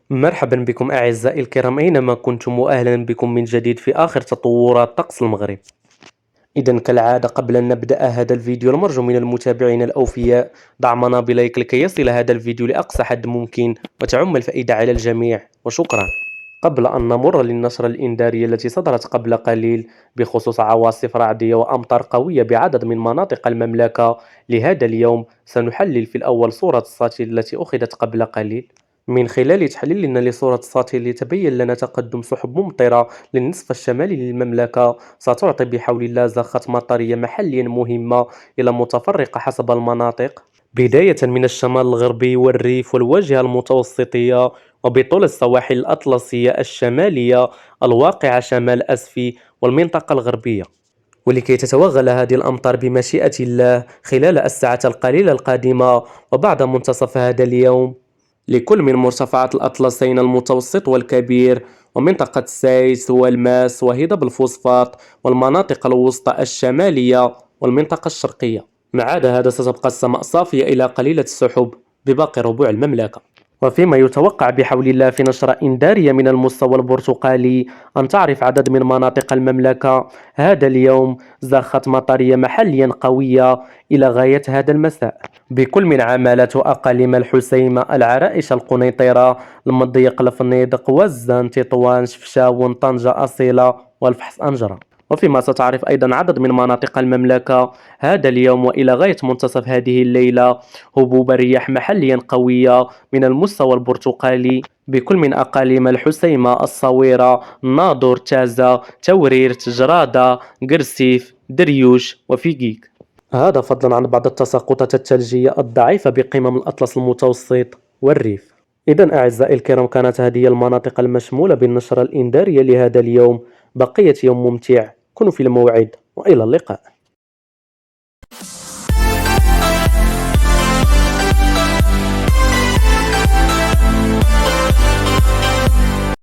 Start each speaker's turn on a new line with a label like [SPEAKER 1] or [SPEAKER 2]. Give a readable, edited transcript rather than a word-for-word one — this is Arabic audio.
[SPEAKER 1] مرحبا بكم أعزائي الكرام أينما كنتم وأهلا بكم من جديد في آخر تطورات طقس المغرب. إذا كالعادة قبل أن نبدأ هذا الفيديو المرجو من المتابعين الأوفياء دعمنا بلايك لكي يصل هذا الفيديو لأقصى حد ممكن وتعم الفائدة على الجميع وشكرا. قبل أن نمر للنشرة الإنذارية التي صدرت قبل قليل بخصوص عواصف رعدية وأمطار قوية بعدد من مناطق المملكة لهذا اليوم، سنحلل في الأول صورة الساتيل التي أخذت قبل قليل. من خلال تحليلنا لصورة الساتيل يتبين لنا تقدم سحب ممطرة للنصف الشمالي للمملكة ستعطي بحول الله زخات مطرية محليا مهمة إلى متفرقة حسب المناطق، بداية من الشمال الغربي والريف والواجهة المتوسطية وبطول السواحل الأطلسية الشمالية الواقعة شمال أسفي والمنطقة الغربية. ولكي تتوغل هذه الأمطار بمشيئة الله خلال الساعات القليلة القادمة وبعد منتصف هذا اليوم لكل من مرتفعات الأطلسين المتوسط والكبير ومنطقة سايس والماس وهضاب الفوسفات والمناطق الوسطى الشمالية والمنطقة الشرقية. ما عدا هذا ستبقى السماء صافية إلى قليلة السحب بباقي ربوع المملكة. وفيما يتوقع بحول الله في نشرة إنذارية من المستوى البرتقالي أن تعرف عدد من مناطق المملكة هذا اليوم زخات مطرية محليا قوية إلى غاية هذا المساء بكل من عمالة وأقاليم الحسيمة العرائش القنيطرة المضيق الفنيدق وزان تطوان شفشاون طنجة أصيلة والفحص أنجرة. وفيما ستعرف أيضا عدد من مناطق المملكة هذا اليوم وإلى غاية منتصف هذه الليلة هبوب رياح محليا قوية من المستوى البرتقالي بكل من أقاليم الحسيمة الصويرة ناظور تازة تورير تجرادة قرسيف دريوش وفيقيق، هذا فضلا عن بعض التساقطات الثلجية الضعيفة بقمم الأطلس المتوسط والريف. إذا أعزائي الكرام كانت هذه المناطق المشمولة بالنشرة الإنذارية لهذا اليوم. بقية يوم ممتع، كونوا في الموعد وإلى اللقاء.